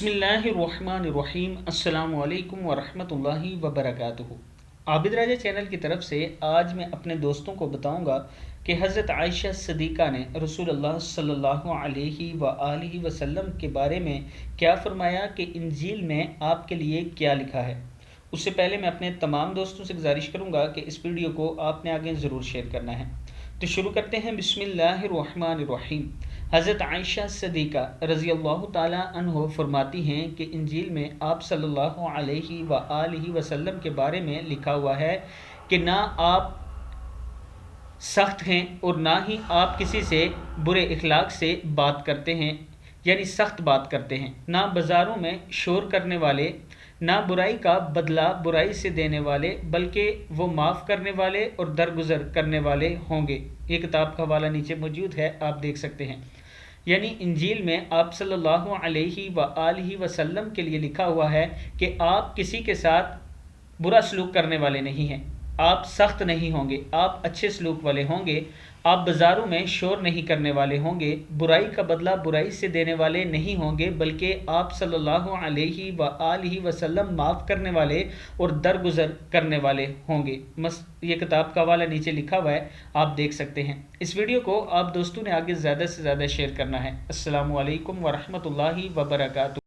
बिस्मिल्लाहिर्रहमानिर्रहीम। अस्सलामु अलैकुम वरहमतुल्लाहि वबरकातुहू। आबिद राजा चैनल की तरफ से आज मैं अपने दोस्तों को बताऊंगा कि हज़रत आयशा सिद्दीक़ा ने रसूलुल्लाह सल्लल्लाहु अलैहि व आलिहि वसल्लम के बारे में क्या फरमाया कि इंजील में आपके लिए क्या लिखा है। उससे पहले मैं अपने तमाम दोस्तों से गुजारिश करूंगा कि इस वीडियो को आपने आगे ज़रूर शेयर करना है। तो शुरू करते हैं। बिस्मिल्लाहिर्रहमानिर्रहीम। हज़रत आयशा सिद्दीक़ा रज़ी अल्लाह ताला अन्हा फरमाती हैं कि इंजील में आप सल्लल्लाहु अलैहि व आलिहि वसल्लम के बारे में लिखा हुआ है कि ना आप सख्त हैं और ना ही आप किसी से बुरे इखलाक से बात करते हैं, यानी सख्त बात करते हैं। ना बाज़ारों में शोर करने वाले, ना बुराई का बदला बुराई से देने वाले, बल्कि वो माफ़ करने वाले और दरगुजर करने वाले होंगे। ये किताब का हवाला नीचे मौजूद है, आप देख सकते हैं। यानी इंजील में आप सल्लल्लाहु अलैहि व आलिहि वसल्लम के लिए लिखा हुआ है कि आप किसी के साथ बुरा सलूक करने वाले नहीं हैं, आप सख्त नहीं होंगे, आप अच्छे सलूक वाले होंगे, आप बाज़ारों में शोर नहीं करने वाले होंगे, बुराई का बदला बुराई से देने वाले नहीं होंगे, बल्कि आप सल्लल्लाहु अलैहि व आलिहि वसल्लम माफ़ करने वाले और दरगुजर करने वाले होंगे। ये किताब का हवाला नीचे लिखा हुआ है, आप देख सकते हैं। इस वीडियो को आप दोस्तों ने आगे ज़्यादा से ज़्यादा शेयर करना है। अस्सलामु अलैकुम वरहमतुल्लाहि वबरकातुहू।